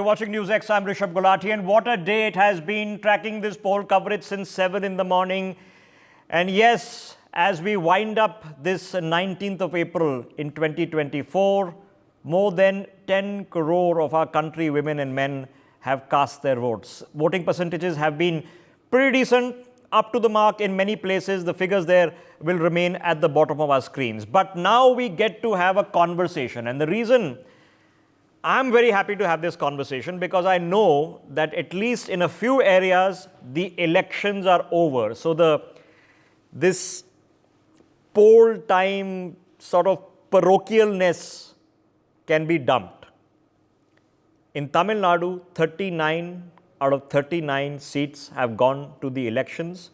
watching NewsX. I'm Rishabh Gulati, and what a day it has been, tracking this poll coverage since 7 in the morning. And yes, as we wind up this 19th of April in 2024, more than 10 crore of our country, women and men, have cast their votes. Voting percentages have been pretty decent, up to the mark in many places. The figures there will remain at the bottom of our screens. But now we get to have a conversation. And the reason I'm very happy to have this conversation, because I know that at least in a few areas, the elections are over. So this poll time sort of parochialness can be dumped. In Tamil Nadu, 39 out of 39 seats have gone to the elections.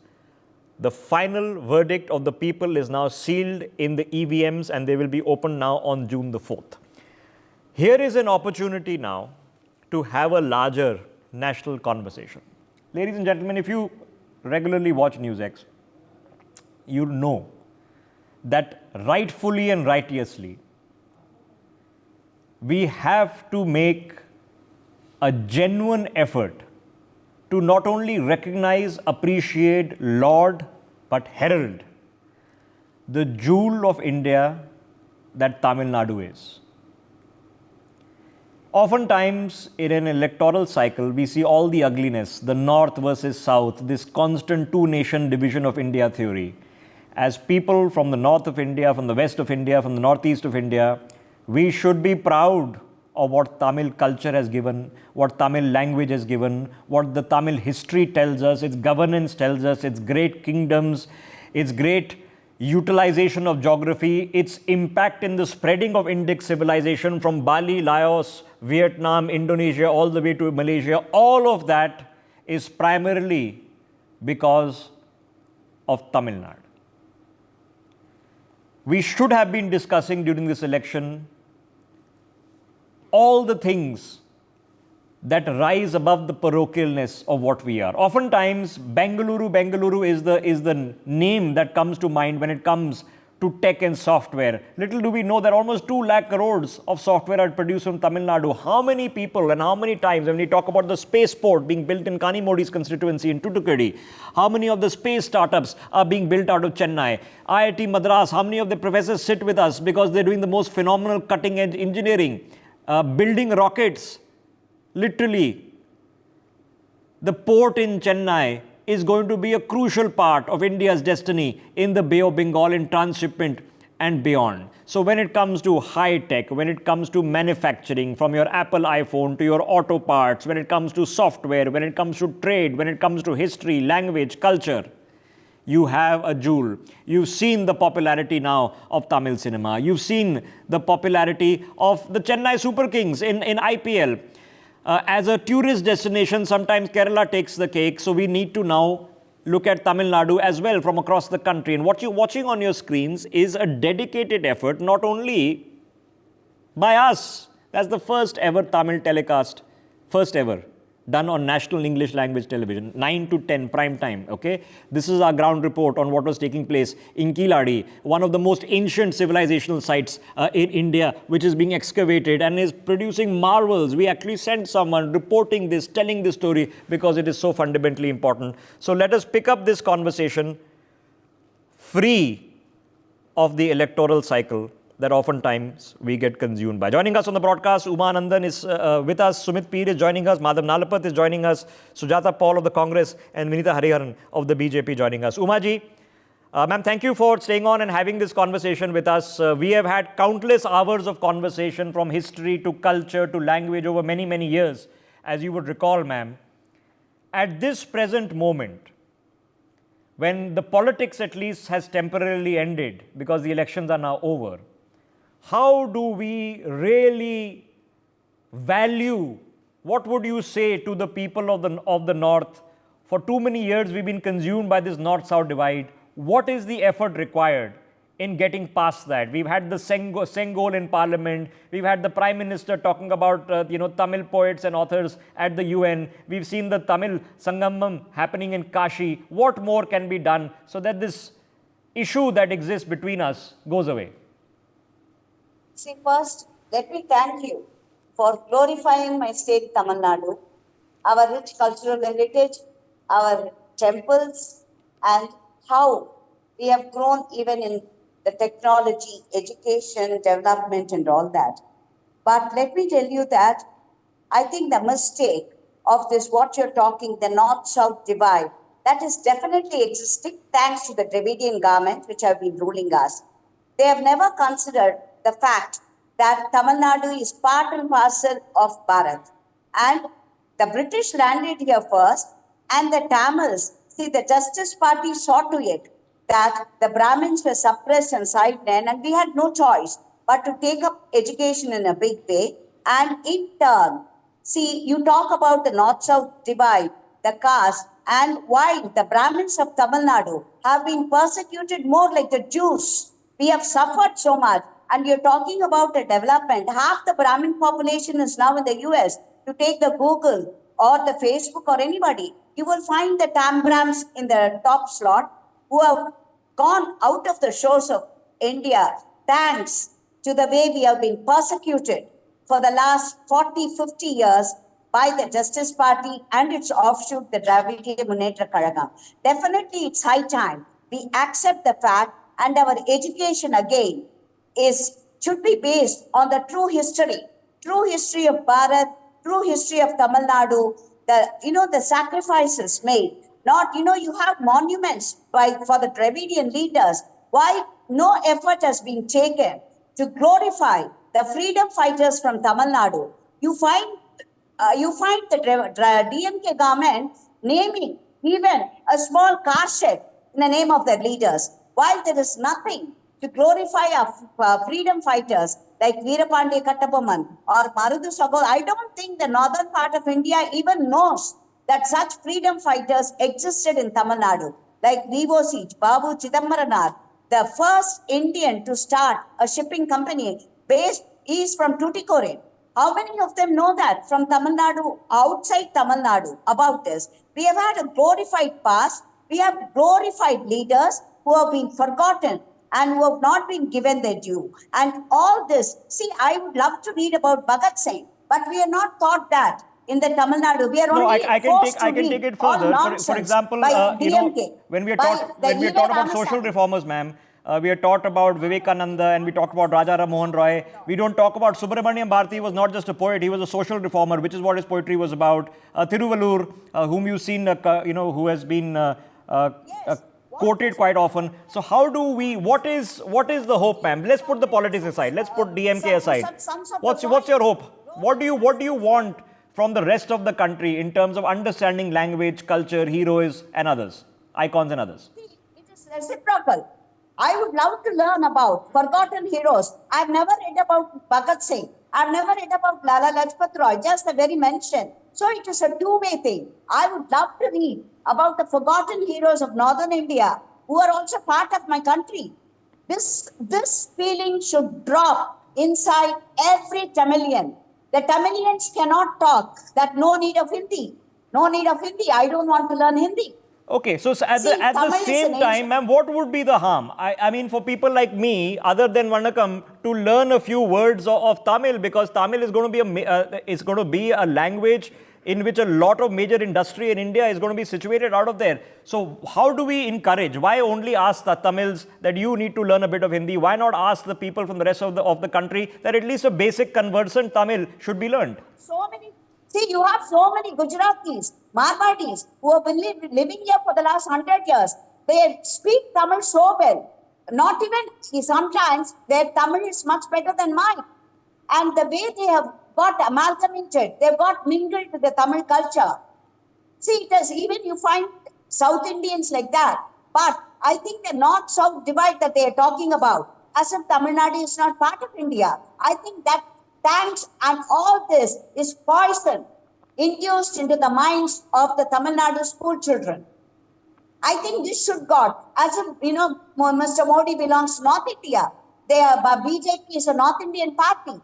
The final verdict of the people is now sealed in the EVMs, and they will be opened now on June the 4th. Here is an opportunity now to have a larger national conversation. Ladies and gentlemen, if you regularly watch NewsX, you'll know that rightfully and righteously, we have to make a genuine effort to not only recognize, appreciate, laud, but herald the jewel of India that Tamil Nadu is. Oftentimes, in an electoral cycle, we see all the ugliness, the north versus south, this constant two-nation division of India theory. As people from the north of India, from the west of India, from the northeast of India, we should be proud of what Tamil culture has given, what Tamil language has given, what the Tamil history tells us, its governance tells us, its great kingdoms, its great utilization of geography, its impact in the spreading of Indic civilization from Bali, Laos, Vietnam, Indonesia, all the way to Malaysia. All of that is primarily because of Tamil Nadu. We should have been discussing during this election all the things that rise above the parochialness of what we are. Oftentimes, Bengaluru is the name that comes to mind when it comes to tech and software. Little do we know that almost 2 lakh crores of software are produced from Tamil Nadu. How many people and how many times, when we talk about the spaceport being built in Kanimodi's constituency in Tuticorin, how many of the space startups are being built out of Chennai? IIT Madras, how many of the professors sit with us because they're doing the most phenomenal cutting-edge engineering, building rockets. Literally, the port in Chennai is going to be a crucial part of India's destiny in the Bay of Bengal in transshipment and beyond. So when it comes to high tech, when it comes to manufacturing, from your Apple iPhone to your auto parts, when it comes to software, when it comes to trade, when it comes to history, language, culture, you have a jewel. You've seen the popularity now of Tamil cinema. You've seen the popularity of the Chennai Super Kings in IPL. As a tourist destination, sometimes Kerala takes the cake. So we need to now look at Tamil Nadu as well from across the country. And what you're watching on your screens is a dedicated effort, not only by us. That's the first ever Tamil telecast, first ever, done on national English language television, 9 to 10 prime time, okay? This is our ground report on what was taking place in Kiladi, one of the most ancient civilizational sites in India, which is being excavated and is producing marvels. We actually sent someone reporting this, telling this story, because it is so fundamentally important. So let us pick up this conversation free of the electoral cycle that oftentimes we get consumed by. Joining us on the broadcast, Uma Nandan is with us, Sumit Peer is joining us, Madhav Nalapat is joining us, Sujata Paul of the Congress, and Vinita Hariharan of the BJP joining us. Uma ji, ma'am, thank you for staying on and having this conversation with us. We have had countless hours of conversation, from history to culture to language, over many, many years, as you would recall, ma'am. At this present moment, when the politics at least has temporarily ended because the elections are now over, how do we really value, what would you say to the people of the North? For too many years, we've been consumed by this North-South divide. What is the effort required in getting past that? We've had the Sengol in Parliament. We've had the Prime Minister talking about, Tamil poets and authors at the UN. We've seen the Tamil Sangamam happening in Kashi. What more can be done so that this issue that exists between us goes away? See, first, let me thank you for glorifying my state, Tamil Nadu, our rich cultural heritage, our temples, and how we have grown even in the technology, education, development, and all that. But let me tell you that I think the mistake of this, what you're talking, the north-south divide, that is definitely existing thanks to the Dravidian government which have been ruling us. They have never considered the fact that Tamil Nadu is part and parcel of Bharat. And the British landed here first, and the Tamils, see, the Justice Party saw to it that the Brahmins were suppressed and sidelined, and we had no choice but to take up education in a big way. And in turn, see, you talk about the north-south divide, the caste, and why the Brahmins of Tamil Nadu have been persecuted more like the Jews. We have suffered so much. And you're talking about the development. Half the Brahmin population is now in the US. To take the Google or the Facebook or anybody, you will find the Tambrams in the top slot who have gone out of the shores of India thanks to the way we have been persecuted for the last 40, 50 years by the Justice Party and its offshoot, the Dravidiya Munnetra Kazhagam. Definitely, it's high time we accept the fact, and our education again should be based on the true history of Bharat, true history of Tamil Nadu, the sacrifices made. Not, you have monuments for the Dravidian leaders. Why no effort has been taken to glorify the freedom fighters from Tamil Nadu? You find the DMK government naming even a small car shed in the name of their leaders, while there is nothing to glorify our freedom fighters like Veerapandi Kattabomman or Marudu Sabho. I don't think the northern part of India even knows that such freedom fighters existed in Tamil Nadu, like VOC, Babu Chidambaranar, the first Indian to start a shipping company based east from Tuticorin. How many of them know that from Tamil Nadu, outside Tamil Nadu, about this? We have had a glorified past. We have glorified leaders who have been forgotten and who have not been given their due. And all this, see, I would love to read about Bhagat Singh, but we are not taught that in the Tamil Nadu. We are No, only forced to I can read take it all further. For nonsense example, by DMK, when we are by taught the when we are evil taught about social Ramasamy. reformers, ma'am, we are taught about Vivekananda and we talked about Raja Ram Mohan Roy. We don't talk about Subramaniam Bharati was not just a poet; he was a social reformer, which is what his poetry was about. Thiruvalur, whom you've seen, who has been quoted quite often. So how do we? What is the hope, ma'am? Let's put the politics aside. Let's put DMK aside. What's your hope? What do you want from the rest of the country in terms of understanding language, culture, heroes, and others, icons, and others? It is reciprocal. I would love to learn about forgotten heroes. I've never read about Bhagat Singh. I've never read about Lala Lajpat Roy, just the very mention. So it is a two-way thing. I would love to read about the forgotten heroes of Northern India who are also part of my country. This feeling should drop inside every Tamilian. The Tamilians cannot talk, that no need of Hindi. No need of Hindi. I don't want to learn Hindi. Okay, so at the same time, ma'am, what would be the harm? I mean, for people like me, other than Vanakkam, to learn a few words of Tamil, because Tamil is going to be a language in which a lot of major industry in India is going to be situated out of there. So how do we encourage? Why only ask the Tamils that you need to learn a bit of Hindi? Why not ask the people from the rest of the country that at least a basic conversant Tamil should be learned? See, you have so many Gujaratis, Marwadis, who have been living here for the last 100 years. They speak Tamil so well. Not even, sometimes their Tamil is much better than mine. And the way they have got amalgamated, they've got mingled with the Tamil culture. See, even you find South Indians like that. But I think the North-South divide that they are talking about, as if Tamil Nadu is not part of India, I think that thanks and all this is poison induced into the minds of the Tamil Nadu school children. I think this should go, as if, Mr. Modi belongs to North India. BJP is a North Indian party.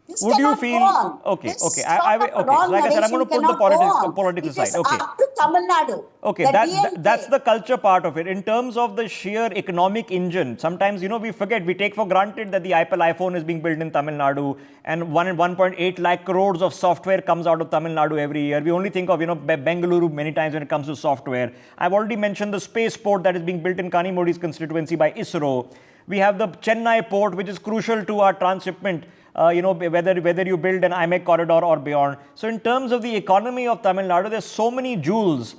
This would you cannot feel go on. okay? This Okay, sort of a okay. So wrong like I said, I'm going narration to put the cannot go on. politics It is aside. Okay. up to Tamil Nadu. Okay, The that's DMK. the culture part of it. In terms of the sheer economic engine, sometimes we forget, we take for granted that the Apple iPhone is being built in Tamil Nadu, and 1.8 lakh crores of software comes out of Tamil Nadu every year. We only think of Bengaluru many times when it comes to software. I've already mentioned the spaceport that is being built in Kanimodi's constituency by ISRO. We have the Chennai port, which is crucial to our transshipment. Whether you build an IMEC corridor or beyond. So in terms of the economy of Tamil Nadu, there's so many jewels.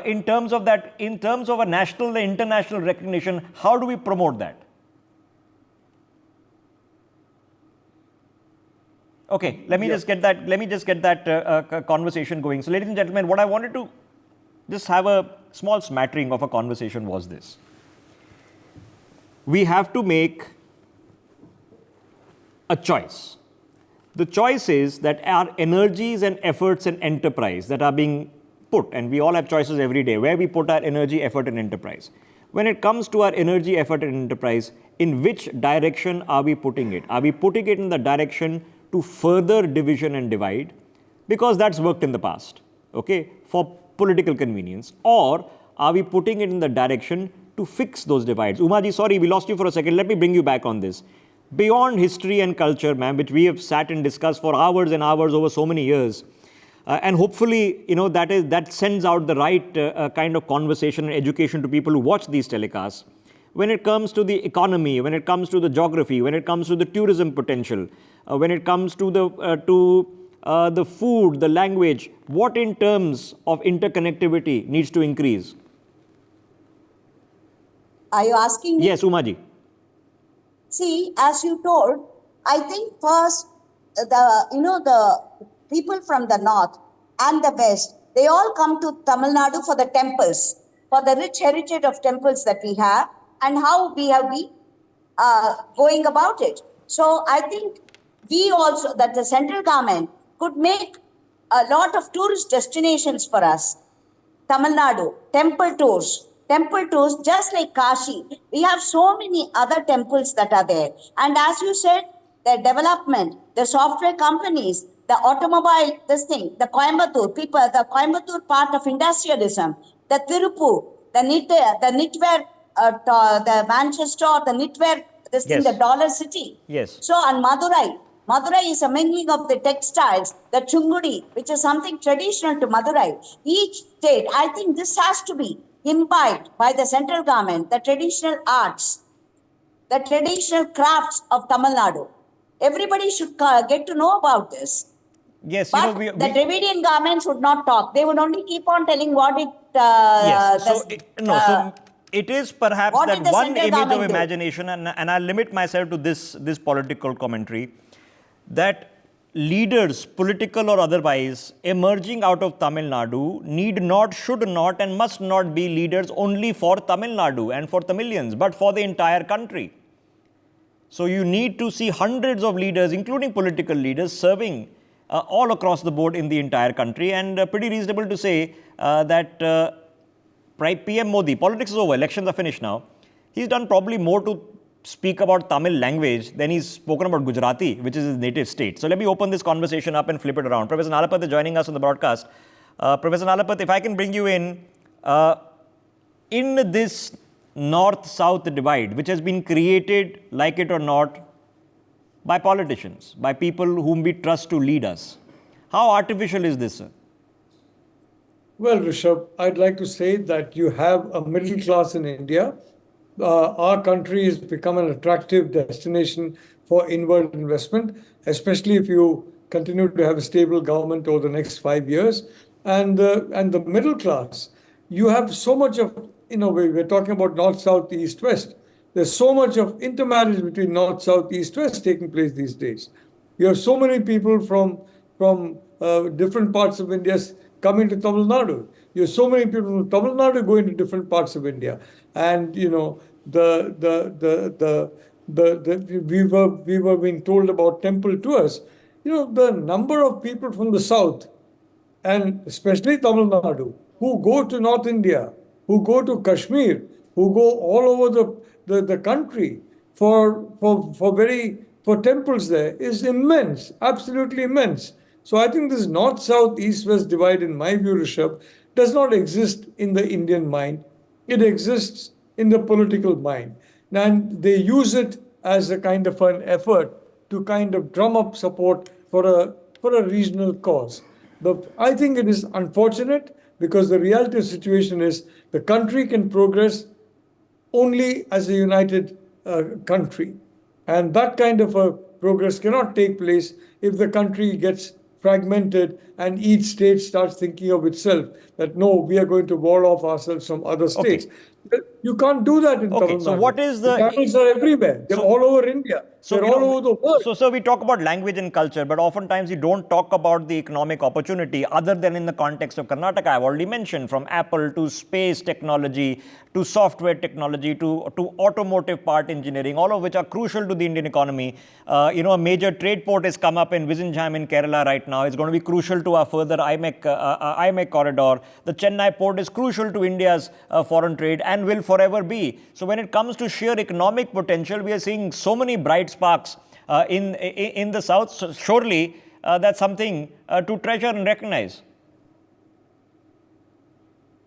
In terms of a national and international recognition, how do we promote that? Okay, let me just get that conversation going. So, ladies and gentlemen, what I wanted to just have a small smattering of a conversation was this. We have to make a choice. The choice is that our energies and efforts and enterprise that are being put, and we all have choices every day, where we put our energy, effort and enterprise. When it comes to our energy, effort and enterprise, in which direction are we putting it? Are we putting it in the direction to further division and divide? Because that's worked in the past, okay, for political convenience. Or are we putting it in the direction to fix those divides? Umaji, sorry, we lost you for a second. Let me bring you back on this. Beyond history and culture, ma'am, which we have sat and discussed for hours and hours over so many years, and hopefully, that sends out the right kind of conversation and education to people who watch these telecasts. When it comes to the economy, when it comes to the geography, when it comes to the tourism potential, when it comes to the food, the language, what in terms of interconnectivity needs to increase? Are you asking me? Yes, Umaji. See, as you told, I think first the people from the north and the west, they all come to Tamil Nadu for the temples, for the rich heritage of temples that we have and how we have been going about it. So I think we also, that the central government could make a lot of tourist destinations for us. Tamil Nadu, temple tours, just like Kashi. We have so many other temples that are there. And as you said, the development, the software companies, the automobile, the Coimbatore people, the Coimbatore part of industrialism, the Tirupur, the knitwear, the Manchester, the knitwear, the dollar city. Yes. So, and Madurai is a mingling of the textiles, the chungudi, which is something traditional to Madurai. Each state, I think this has to be imbibed by the central government, the traditional arts, the traditional crafts of Tamil Nadu. Everybody should get to know about this. Yes, but the Dravidian governments would not talk. They would only keep on telling what it. Yes. So it is perhaps that one image of imagination, and I'll limit myself to this political commentary, that leaders, political or otherwise, emerging out of Tamil Nadu need not, should not, and must not be leaders only for Tamil Nadu and for Tamilians, but for the entire country. So you need to see hundreds of leaders, including political leaders, serving all across the board in the entire country. And pretty reasonable to say that PM Modi, politics is over, elections are finished now. He's done probably more to speak about Tamil language than he's spoken about Gujarati, which is his native state. So let me open this conversation up and flip it around. Professor Nalapath is joining us on the broadcast. Professor Nalapath, if I can bring you in this north-south divide, which has been created, like it or not, by politicians, by people whom we trust to lead us. How artificial is this, sir? Well, Rishabh, I'd like to say that you have a middle class in India. Our country has become an attractive destination for inward investment, especially if you continue to have a stable government over the next 5 years. And the middle class, you have so much of, we're talking about north, south, east, west. There's so much of intermarriage between north, south, east, west taking place these days. You have so many people from different parts of India coming to Tamil Nadu. You have so many people from Tamil Nadu going to different parts of India, and we were being told about temple tours. The number of people from the south, and especially Tamil Nadu, who go to North India, who go to Kashmir, who go all over the country for for temples there is immense, absolutely immense. So I think this north, south, east, west divide, in my view, Rishabh, does not exist in the Indian mind. It exists in the political mind. And they use it as a kind of an effort to kind of drum up support for a regional cause. But I think it is unfortunate because the reality of the situation is the country can progress only as a united country. And that kind of a progress cannot take place if the country gets fragmented and each state starts thinking of itself that no, we are going to wall off ourselves from other states. Okay. You can't do that in Tamil Nadu. So what is the Tamils are everywhere. They're all over India. They're all over the world. So we talk about language and culture, but oftentimes we don't talk about the economic opportunity other than in the context of Karnataka. I've already mentioned, from Apple to space technology to software technology to automotive part engineering, all of which are crucial to the Indian economy. A major trade port has come up in Visakhapatnam in Kerala right now. It's going to be crucial to our further IMEC corridor. The Chennai port is crucial to India's foreign trade and will forever be. So when it comes to sheer economic potential, we are seeing so many bright sparks in the south. So surely that's something to treasure and recognize.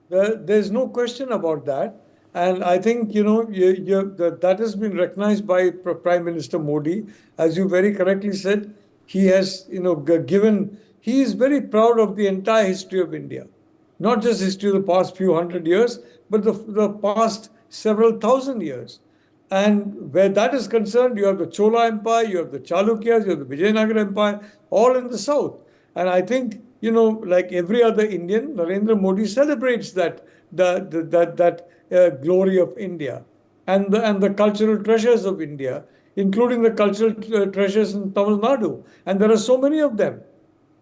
There's no question about that. And I think, that has been recognized by Prime Minister Modi. As you very correctly said, he has, he is very proud of the entire history of India. Not just history of the past few hundred years, but the past several thousand years. And where that is concerned, you have the Chola Empire, you have the Chalukyas, you have the Vijayanagara Empire, all in the south. And I think, like every other Indian, Narendra Modi celebrates that glory of India and the cultural treasures of India, including the cultural treasures in Tamil Nadu. And there are so many of them.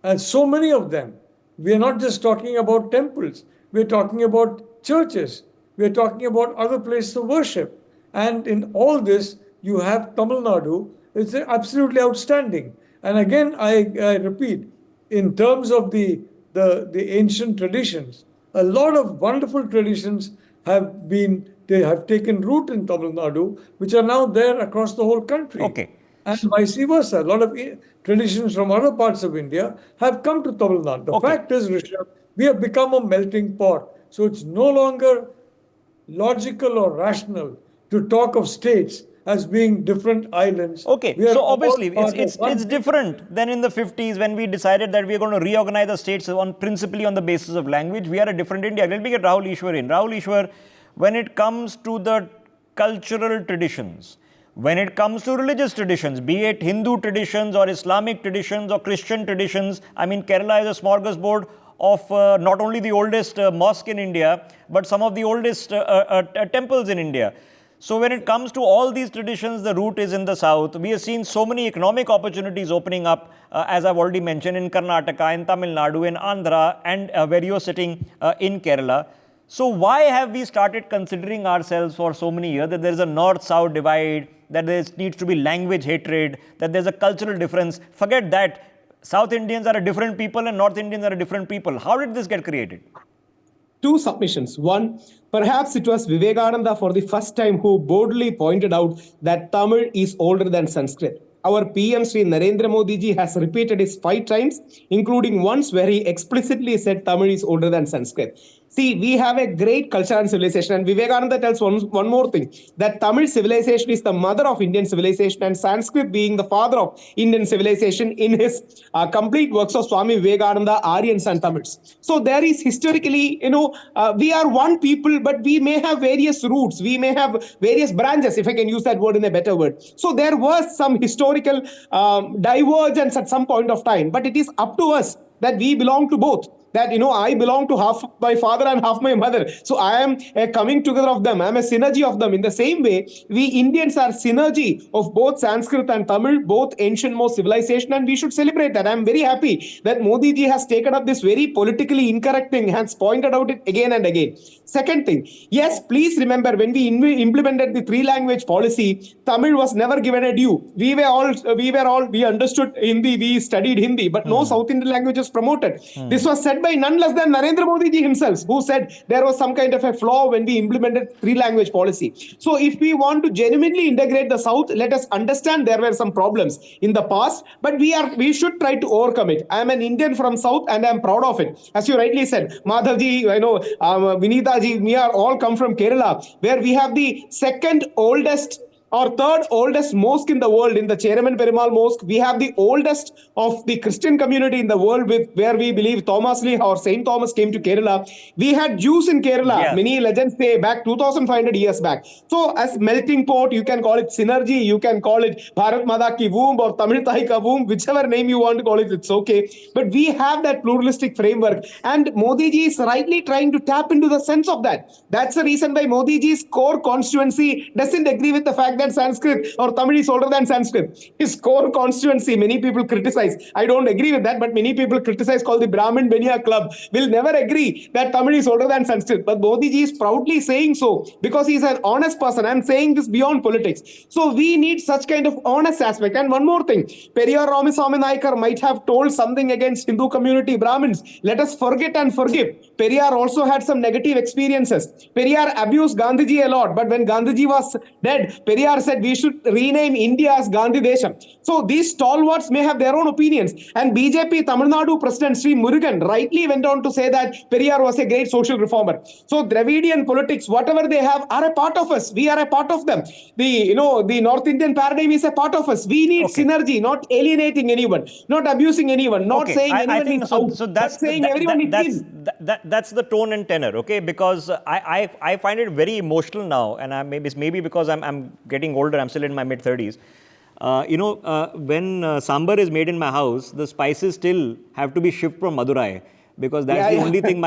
And so many of them. We are not just talking about temples. We're talking about churches. We're talking about other places of worship. And in all this, you have Tamil Nadu. It's absolutely outstanding. And again, I repeat, in terms of the ancient traditions, a lot of wonderful traditions have taken root in Tamil Nadu, which are now there across the whole country. Okay. And vice versa. A lot of traditions from other parts of India have come to Tamil Nadu. The fact is, Rishabh, we have become a melting pot. So it's no longer logical or rational to talk of states as being different islands. Okay, so obviously it's different than in the 50s when we decided that we are going to reorganize the states principally on the basis of language. We are a different India. Let me get Rahul Ishwar in. Rahul Ishwar, when it comes to the cultural traditions, when it comes to religious traditions, be it Hindu traditions or Islamic traditions or Christian traditions, I mean, Kerala is a smorgasbord of not only the oldest mosque in India, but some of the oldest temples in India. So when it comes to all these traditions, the root is in the south. We have seen so many economic opportunities opening up, as I've already mentioned, in Karnataka, in Tamil Nadu, in Andhra, and where you're sitting in Kerala. So why have we started considering ourselves for so many years that there is a north-south divide, that there needs to be language hatred, that there's a cultural difference? Forget that. South Indians are a different people and North Indians are a different people. How did this get created? Two submissions. One, perhaps it was Vivekananda for the first time who boldly pointed out that Tamil is older than Sanskrit. Our PM Sri Narendra Modi ji has repeated this 5 times, including once where he explicitly said Tamil is older than Sanskrit. See, we have a great culture and civilization, and Vivekananda tells one more thing, that Tamil civilization is the mother of Indian civilization, and Sanskrit being the father of Indian civilization in his complete works of Swami Vivekananda, Aryans and Tamils. So there is historically, we are one people, but we may have various roots, we may have various branches, if I can use that word in a better word. So there was some historical divergence at some point of time, but it is up to us that we belong to both. That, I belong to half my father and half my mother. So I am a coming together of them. I am a synergy of them. In the same way, we Indians are synergy of both Sanskrit and Tamil, both ancient most civilization, and we should celebrate that. I am very happy that Modi ji has taken up this very politically incorrect thing, has pointed out it again and again. Second thing, yes, please remember when we implemented the 3-language policy, Tamil was never given a due. We understood Hindi, we studied Hindi, but no South Indian languages has promoted. This was said by none less than Narendra Modi ji himself, who said there was some kind of a flaw when we implemented three-language policy. So if we want to genuinely integrate the South, let us understand there were some problems in the past, but we should try to overcome it. I am an Indian from South and I am proud of it. As you rightly said, Madhav ji, Vinita ji, we are all come from Kerala, where we have the second oldest or third oldest mosque in the world, in the Chairman Perumal Mosque. We have the oldest of the Christian community in the world, with where we believe Thomas Lee or Saint Thomas came to Kerala. We had Jews in Kerala. Many legends say back 2,500 years back. So as melting pot, you can call it synergy, you can call it Bharat Mata Ki Womb or Tamil Thai Ka Womb, whichever name you want to call it, it's okay. But we have that pluralistic framework, and Modi ji is rightly trying to tap into the sense of that. That's the reason why Modi ji's core constituency doesn't agree with the fact that Sanskrit or Tamil is older than Sanskrit. His core constituency, many people criticize. I don't agree with that, but many people criticize, called the Brahmin Benia Club, will never agree that Tamil is older than Sanskrit. But Modi ji is proudly saying so because he's an honest person. I'm saying this beyond politics. So we need such kind of honest aspect. And one more thing, Periyar Ramaswamy Naikar might have told something against Hindu community, Brahmins. Let us forget and forgive. Periyar also had some negative experiences. Periyar abused Gandhiji a lot, but when Gandhiji was dead, Periyar said we should rename India as Gandhi Desham. So these stalwarts may have their own opinions. And BJP Tamil Nadu President Sri Murugan rightly went on to say that Periyar was a great social reformer. So Dravidian politics, whatever they have, are a part of us. We are a part of them. The North Indian paradigm is a part of us. We need synergy, not alienating anyone, not abusing anyone, not saying anyone is out, but saying everyone is in. That's the tone and tenor, okay? Because I find it very emotional now, and maybe because I'm getting older, I'm still in my mid-30s. When sambar is made in my house, the spices still have to be shipped from Madurai, because that's the only thing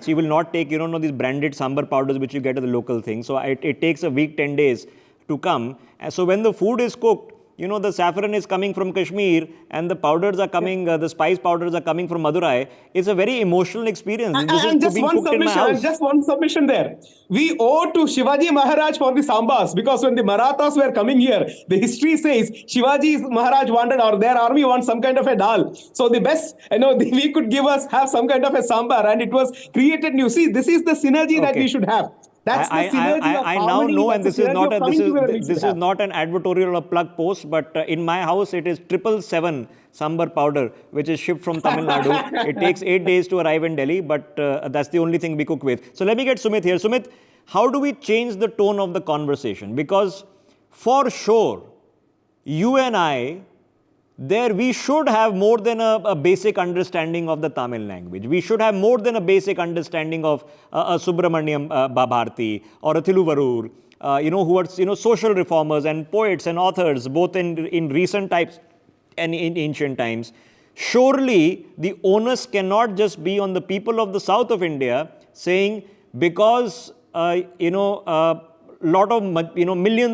she will not take, these branded sambar powders which you get at the local thing. So it takes a week, 10 days to come. And so when the food is cooked, the saffron is coming from Kashmir and the powders are coming, the spice powders are coming from Madurai. It's a very emotional experience. And just one submission there. We owe to Shivaji Maharaj for the sambas, because when the Marathas were coming here, the history says Shivaji Maharaj wanted, or their army wants, some kind of a dal. So the best, we could have some kind of a sambar, and it was created new. See, this is the synergy that we should have. That's the synergy of I now know, and this is not an advertorial or plug post, but in my house it is 777 sambar powder, which is shipped from Tamil Nadu. It takes 8 days to arrive in Delhi, but that's the only thing we cook with. So let me get Sumit here. Sumit, how do we change the tone of the conversation? Because for sure, you and I, we should have more than a basic understanding of the Tamil language. We should have more than a basic understanding of a Subramaniam Bharti or a Thiluvarur, who are social reformers and poets and authors, both in recent times and in ancient times. Surely the onus cannot just be on the people of the south of India, saying because millions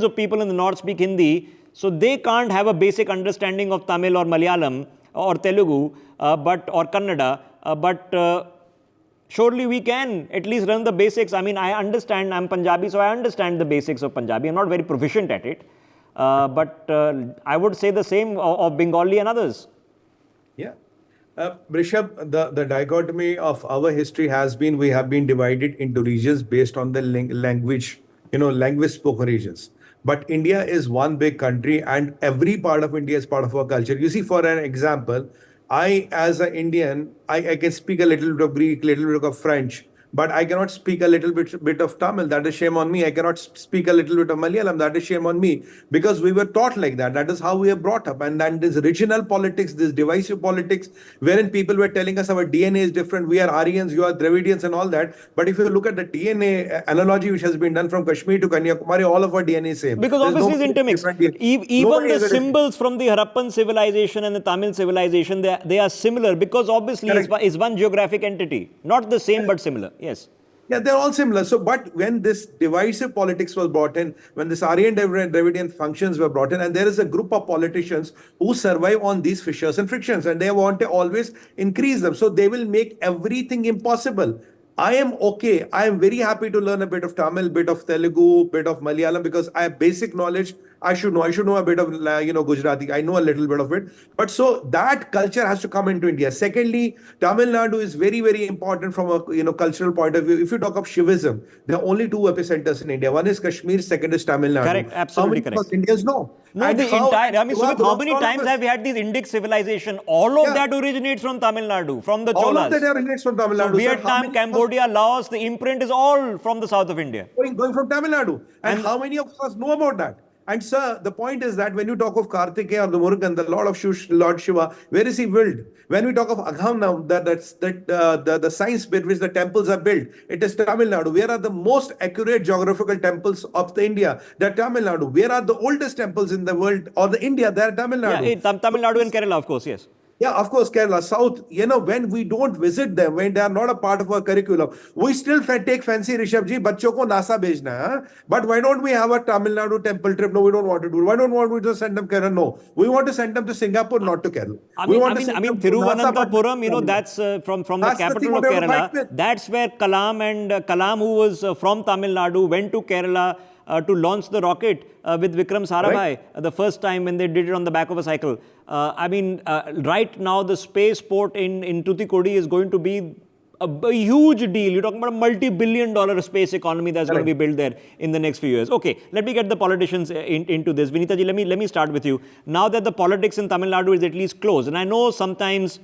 of people in the north speak Hindi, so they can't have a basic understanding of Tamil or Malayalam or Telugu or Kannada, but surely we can at least learn the basics. I mean, I understand, I'm Punjabi, so I understand the basics of Punjabi. I'm not very proficient at it, but I would say the same of Bengali and others. Yeah. Rishabh, the dichotomy of our history has been, we have been divided into regions based on the language, language spoken regions. But India is one big country, and every part of India is part of our culture. You see, for an example, I, as an Indian, I can speak a little bit of Greek, little bit of French, but I cannot speak a little bit of Tamil. That is shame on me. I cannot speak a little bit of Malayalam. That is shame on me, because we were taught like that. That is how we are brought up. And then this regional politics, this divisive politics, wherein people were telling us our DNA is different. We are Aryans, you are Dravidians and all that. But if you look at the DNA analogy which has been done from Kashmir to Kanyakumari, all of our DNA is same. Because obviously it's intermixed. Even the symbols from the Harappan civilization and the Tamil civilization, they are similar, because obviously it's one geographic entity. Not the same, but similar. Yes. Yeah, they're all similar. So, but when this divisive politics was brought in, when this Aryan Dravidian functions were brought in, and there is a group of politicians who survive on these fissures and frictions, and they want to always increase them. So they will make everything impossible. I am okay. I am very happy to learn a bit of Tamil, bit of Telugu, bit of Malayalam, because I have basic knowledge I should know. I should know a bit of, Gujarati. I know a little bit of it. But so that culture has to come into India. Secondly, Tamil Nadu is very, very important from a, cultural point of view. If you talk of Shivism, there are only two epicenters in India. One is Kashmir, second is Tamil Nadu. Correct, absolutely How many correct. of us Indians know? No, And the entire, I mean, Shiva Sumit, how belongs many to all of times us. have we had this Indic civilization? All of Yeah. that originates from Tamil Nadu, from the All of Cholas. that originates from Tamil So Nadu. Sir. How Vietnam, many of us- Cambodia, Laos, the imprint is all from the south of India. going from Tamil Nadu. And And- how many of us know about that? And sir, the point is that when you talk of Kartikeya or the Murugan, the Lord of Lord Shiva, where is he built? When we talk of Aghamnam, the science with which the temples are built, it is Tamil Nadu. Where are the most accurate geographical temples of the India? They're Tamil Nadu. Where are the oldest temples in the world or the India? They're Tamil Nadu. Yeah, Tamil Nadu and Kerala, of course, yes. Yeah, of course, Kerala, South, when we don't visit them, when they are not a part of our curriculum, we still take fancy, Rishabh ji, bachcho ko NASA bhejna hai. But why don't we have a Tamil Nadu temple trip? No, we don't want to do it. Why don't we just send them Kerala? No, we want to send them to Singapore, not to Kerala. I We mean, want to send them to NASA, but Thiruvananthapuram, that's from the That's the capital thing of what I would fight Kerala. with. That's where Kalam and Kalam, who was from Tamil Nadu, went to Kerala to launch the rocket with Vikram Sarabhai Right. the first time when they did it on the back of a cycle. Right now the spaceport in Tuticorin is going to be a huge deal. You're talking about a multi-billion-dollar space economy that's going to be built there in the next few years. Okay, let me get the politicians into this. Vinita ji, let me start with you. Now that the politics in Tamil Nadu is at least close, and I know sometimes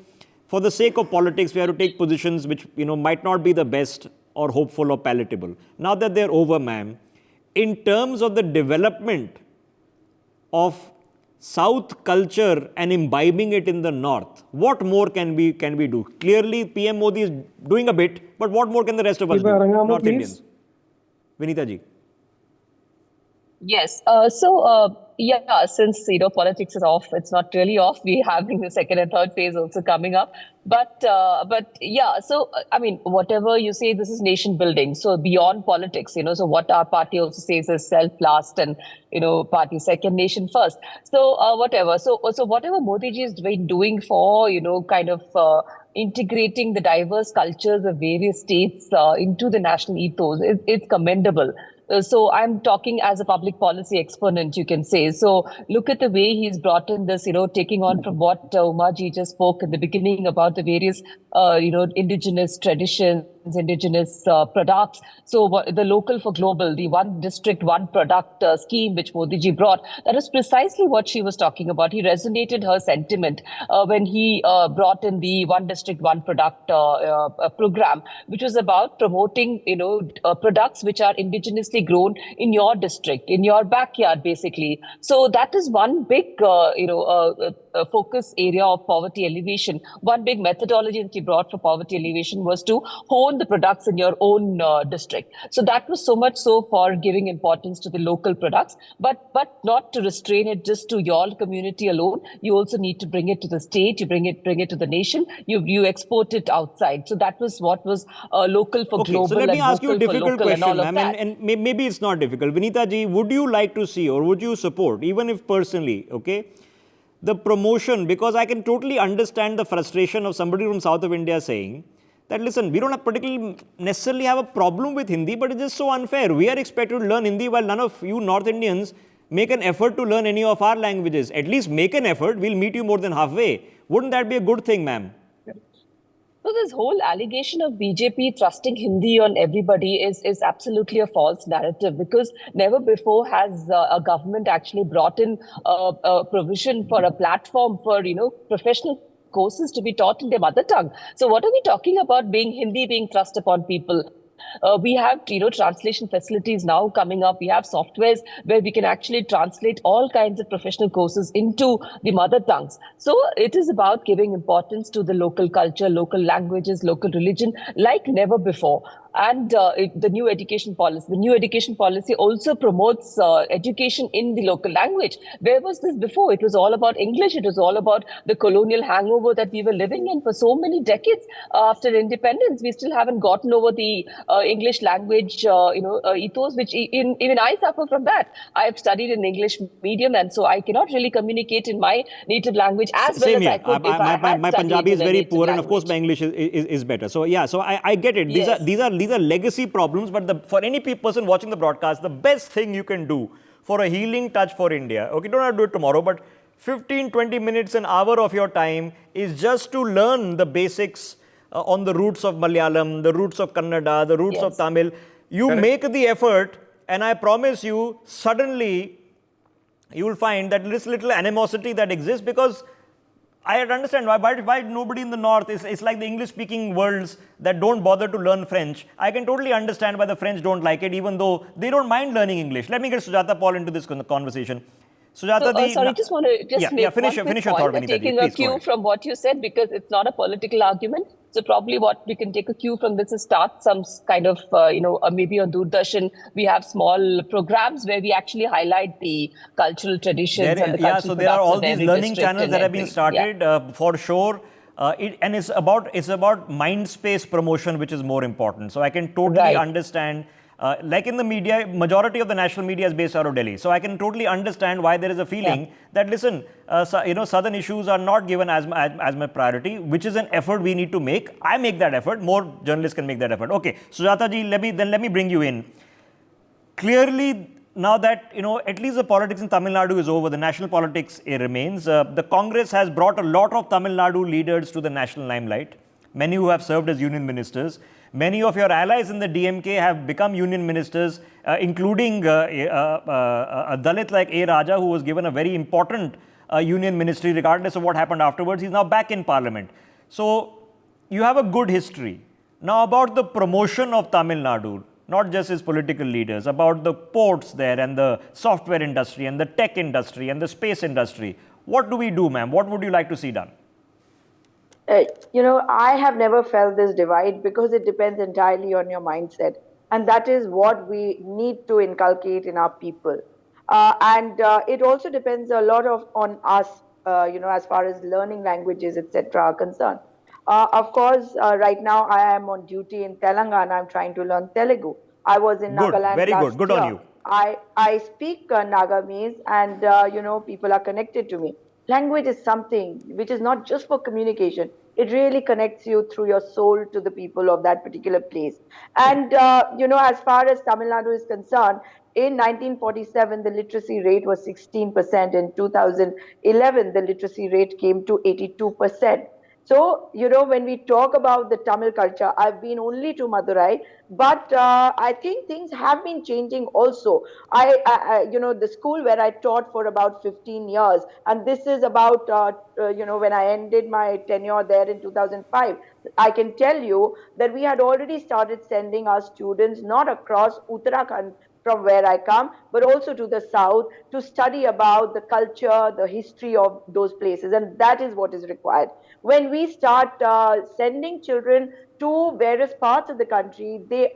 for the sake of politics we have to take positions which might not be the best or hopeful or palatable. Now that they're over, ma'am, in terms of the development of South culture and imbibing it in the North, what more can we do? Clearly, PM Modi is doing a bit, but what more can the rest of us do? North please. Indians. Vinita ji. Yes. Yeah, since politics is off, it's not really off. We're having the second and third phase also coming up. But yeah, so I mean, whatever you say, this is nation building. So beyond politics, so what our party also says is self last and party second, nation first. So whatever. So whatever Modi ji is doing for kind of integrating the diverse cultures of various states into the national ethos, it's commendable. So I'm talking as a public policy exponent, you can say. So look at the way he's brought in this, taking on from what Umaji just spoke in the beginning about the various, indigenous traditions, indigenous products. So the local for global, the one district, one product scheme which Modi ji brought, that is precisely what she was talking about. He resonated her sentiment when he brought in the one district, one product program, which was about promoting, products which are indigenously grown in your district, in your backyard, basically. So that is one big, focus area of poverty alleviation. One big methodology that he brought for poverty alleviation was to hone the products in your own district. So that was so much so for giving importance to the local products, but not to restrain it just to your community alone. You also need to bring it to the state. You bring it to the nation. You export it outside. So that was what was local for global. So let me ask you a difficult question, ma'am, and maybe it's not difficult. Vinita ji, would you like to see or would you support, even if personally, the promotion, because I can totally understand the frustration of somebody from south of India saying that, listen, we don't particularly necessarily have a problem with Hindi, but it's just so unfair. We are expected to learn Hindi while none of you North Indians make an effort to learn any of our languages. At least make an effort. We'll meet you more than halfway. Wouldn't that be a good thing, ma'am? So this whole allegation of BJP thrusting Hindi on everybody is absolutely a false narrative, because never before has a government actually brought in a provision for a platform for, professional courses to be taught in their mother tongue. So what are we talking about Hindi being thrust upon people? We have, translation facilities now coming up. We have softwares where we can actually translate all kinds of professional courses into the mother tongues. So it is about giving importance to the local culture, local languages, local religion like never before. And the new education policy. The new education policy also promotes education in the local language. Where was this before? It was all about English. It was all about the colonial hangover that we were living in for so many decades after independence. We still haven't gotten over the English language, ethos, which even I suffer from that. I have studied in English medium, and so I cannot really communicate in my native language as well as I could if I had my studied Punjabi is in a very native poor, and of course my language. English is better. So yeah, so I get it. These Yes. are legacy problems, but for any person watching the broadcast, the best thing you can do for a healing touch for India, okay, don't have to do it tomorrow, but 15, 20 minutes, an hour of your time is just to learn the basics on the roots of Malayalam, the roots of Kannada, the roots of Yes. Tamil. You make the effort, and I promise you, suddenly you will find that this little animosity that exists, because I understand why nobody in the north it's like the English speaking worlds that don't bother to learn French. I can totally understand why the French don't like it, even though they don't mind learning English. Let me get Sujata Paul into this conversation. Sujata, Sorry, just want to make finish one your quick thought, point, Vanitha ji. taking a Please, go cue ahead. from what you said, because it's not a political argument. So probably what we can take a cue from this is start some kind of, maybe on Doordarshan, we have small programs where we actually highlight the cultural traditions and the cultural so there are products all of these every learning district channels and that have been every- started for sure. It's about mind space promotion, which is more important. So I can totally Right. understand. Like in the media, majority of the national media is based out of Delhi. So I can totally understand why there is a feeling that, listen, southern issues are not given as my priority, which is an effort we need to make. I make that effort. More journalists can make that effort. Okay, Sujata ji, let me bring you in. Clearly, now that, at least the politics in Tamil Nadu is over, the national politics remains. The Congress has brought a lot of Tamil Nadu leaders to the national limelight, many who have served as union ministers. Many of your allies in the DMK have become union ministers, including a Dalit like A. Raja, who was given a very important union ministry regardless of what happened afterwards. He's now back in parliament. So you have a good history. Now about the promotion of Tamil Nadu, not just his political leaders, about the ports there and the software industry and the tech industry and the space industry. What do we do, ma'am? What would you like to see done? I have never felt this divide because it depends entirely on your mindset. And that is what we need to inculcate in our people. And it also depends a lot on us, as far as learning languages, etc. are concerned. Of course, right now I am on duty in Telangana. I'm trying to learn Telugu. I was in Good, Nagaland very last good. Good year. on you. I speak Nagamese, and people are connected to me. Language is something which is not just for communication. It really connects you through your soul to the people of that particular place. And as far as Tamil Nadu is concerned, in 1947 the literacy rate was 16%. In 2011 the literacy rate came to 82%. So, when we talk about the Tamil culture, I've been only to Madurai, but I think things have been changing also. The school where I taught for about 15 years, and this is about, when I ended my tenure there in 2005, I can tell you that we had already started sending our students not across Uttarakhand from where I come, but also to the south to study about the culture, the history of those places. And that is what is required. When we start sending children to various parts of the country, they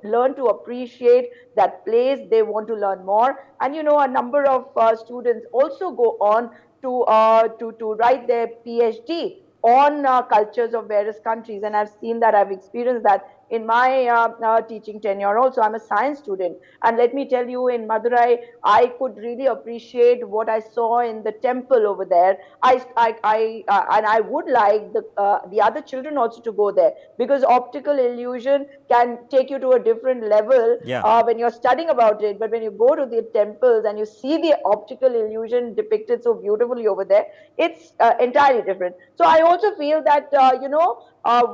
learn to appreciate that place. They want to learn more. And, a number of students also go on to write their PhD on cultures of various countries. And I've seen that, I've experienced that in my teaching tenure also. I'm a science student. And let me tell you, in Madurai, I could really appreciate what I saw in the temple over there. And I would like the other children also to go there, because optical illusion can take you to a different level when you're studying about it. But when you go to the temples and you see the optical illusion depicted so beautifully over there, it's entirely different. So I also feel that,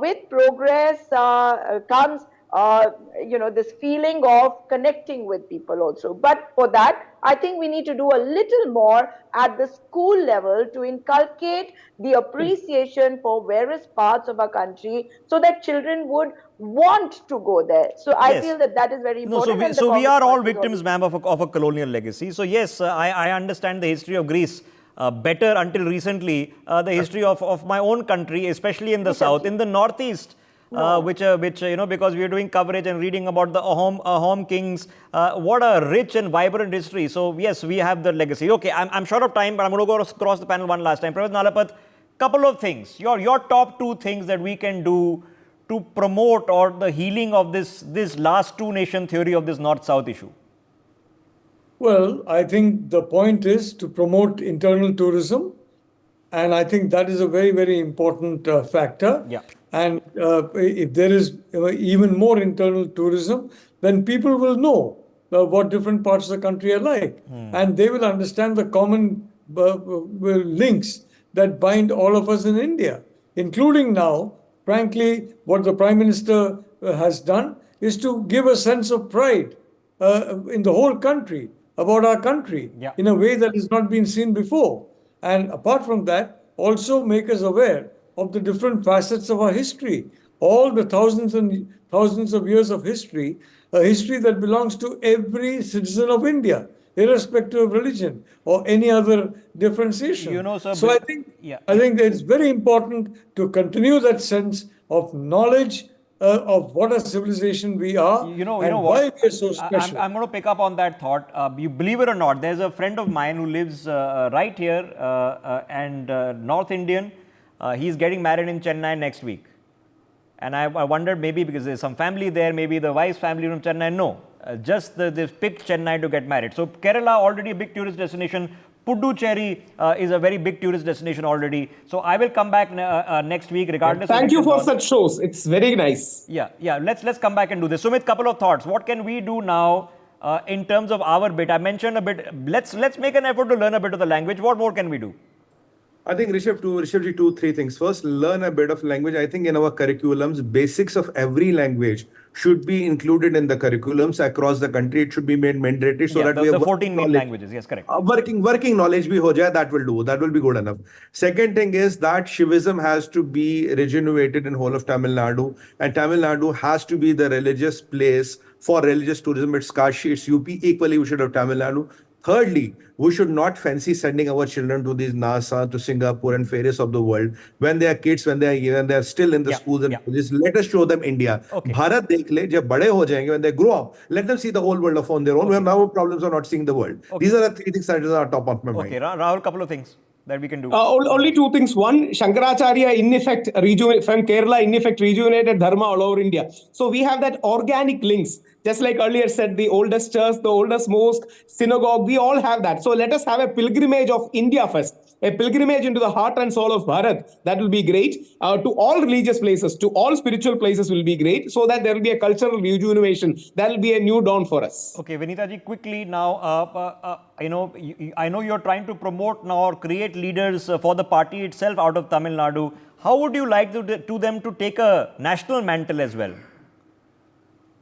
with progress comes this feeling of connecting with people also. But for that, I think we need to do a little more at the school level to inculcate the appreciation for various parts of our country, so that children would want to go there. So I feel that is very important. So we are all victims, ma'am, of a colonial legacy. So yes, I understand the history of Greece better until recently. The history of my own country, especially in the south, in the northeast. Which because we are doing coverage and reading about the Ahom kings, what a rich and vibrant history. So yes, we have the legacy. Okay, I'm short of time, but I'm going to go across the panel one last time. Professor Nalapat, couple of things. Your top two things that we can do to promote or the healing of this last two nation theory of this north-south issue. Well, I think the point is to promote internal tourism. And I think that is a very, very important factor. Yeah. And if there is even more internal tourism, then people will know what different parts of the country are like. And they will understand the common links that bind all of us in India, including now, frankly, what the Prime Minister has done is to give a sense of pride in the whole country, about our country, Yeah. in a way that has not been seen before. And apart from that, also make us aware of the different facets of our history, all the thousands and thousands of years of history, a history that belongs to every citizen of India, irrespective of religion or any other differentiation. You know, sir, so I think yeah. I think that it's very important to continue that sense of knowledge of what a civilization we are You know and what? why we are so special. I'm going to pick up on that thought. You believe it or not, there's a friend of mine who lives right here and North Indian. He's getting married in Chennai next week. And I wondered maybe because there's some family there, maybe the wife's family from Chennai. No, they've picked Chennai to get married. So Kerala, already a big tourist destination. Puducherry is a very big tourist destination already. So I will come back next week regardless. Thank you for such shows. It's very nice. Yeah. Let's come back and do this. Sumit, couple of thoughts. What can we do now in terms of our bit? I mentioned a bit. Let's make an effort to learn a bit of the language. What more can we do? I think Rishabh, three things. First, learn a bit of language. I think in our curriculums, basics of every language should be included in the curriculums across the country. It should be made mandatory so that we have the 14 main languages. Yes, correct. Working knowledge bhi ho jaye, that will do. That will be good enough. Second thing is that Shivism has to be regenerated in whole of Tamil Nadu, and Tamil Nadu has to be the religious place for religious tourism. It's Kashi, it's UP. Equally, we should have Tamil Nadu. Thirdly, we should not fancy sending our children to these NASA, to Singapore and Paris of the world. When they are kids, when they are still in the schools and colleges, let us show them India. Okay. Bharat dekh le, jab bade ho jayenge, when they grow up, let them see the whole world on their own. We have now problems of not seeing the world. These are the three things that are top of my mind. Okay, Rahul, couple of things that we can do. Only two things. One, Shankaracharya in effect from Kerala in effect rejuvenated Dharma all over India. So we have that organic links. Just like earlier said, the oldest church, the oldest mosque, synagogue, we all have that. So let us have a pilgrimage of India first. A pilgrimage into the heart and soul of Bharat. That will be great. To all religious places, to all spiritual places will be great. So that there will be a cultural rejuvenation. That will be a new dawn for us. Okay, Vinita ji, quickly now, I know you're trying to promote now or create leaders for the party itself out of Tamil Nadu. How would you like to them to take a national mantle as well?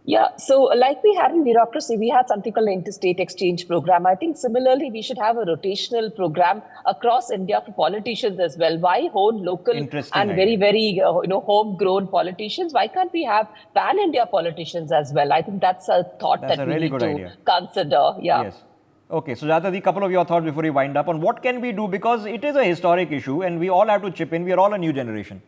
Yeah, so like we had in bureaucracy, we had something called the interstate exchange program. I think similarly, we should have a rotational program across India for politicians as well. Why hold local and very homegrown politicians? Why can't we have pan-India politicians as well? I think that's a thought that we need to consider. Yeah. Yes. Okay, so Jata, a couple of your thoughts before we wind up on what can we do, because it is a historic issue and we all have to chip in. We are all a new generation.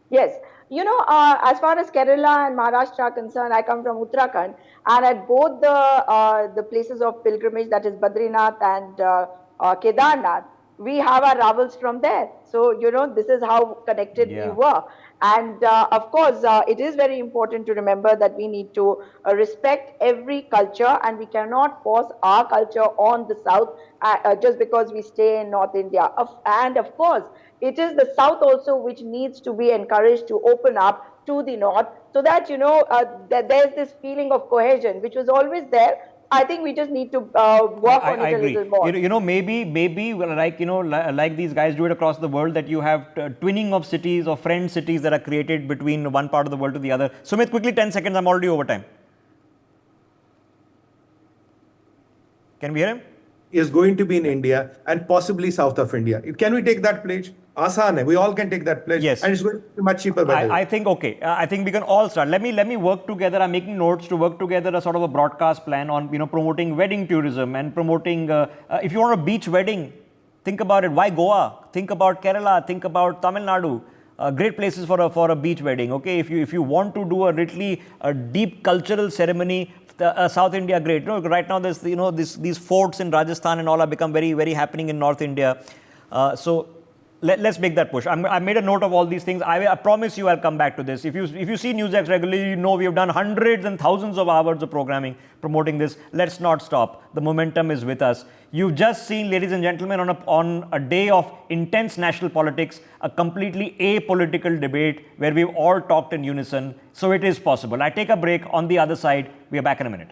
Yes. As far as Kerala and Maharashtra are concerned, I come from Uttarakhand, and at both the places of pilgrimage, that is Badrinath and Kedarnath, we have our Ravals from there. So, this is how connected we were. And of course, it is very important to remember that we need to respect every culture, and we cannot force our culture on the South just because we stay in North India. And of course, it is the South also which needs to be encouraged to open up to the North, so that, there's this feeling of cohesion, which was always there. I think we just need to work on it a little more. Maybe like these guys do it across the world, that you have twinning of cities or friend cities that are created between one part of the world to the other. Sumit, quickly, 10 seconds. I'm already over time. Can we hear him? Is going to be in India and possibly south of India. Can we take that pledge? Asan hai. We all can take that pledge. Yes. And it's going to be much cheaper. I think, okay. I think we can all start. Let me work together. I'm making notes to work together a sort of a broadcast plan on, promoting wedding tourism and promoting, if you want a beach wedding, think about it. Why Goa? Think about Kerala. Think about Tamil Nadu. Great places for a beach wedding. Okay. If you want to do a deep cultural ceremony, South India, great. Right now there's these forts in Rajasthan and all have become very, very happening in North India. So let's make that push. I made a note of all these things. I promise you I'll come back to this. If you see NewsX regularly, you know we have done hundreds and thousands of hours of programming promoting this. Let's not stop. The momentum is with us. You've just seen, ladies and gentlemen, on a day of intense national politics, a completely apolitical debate where we've all talked in unison. So it is possible. I take a break. On the other side, we are back in a minute.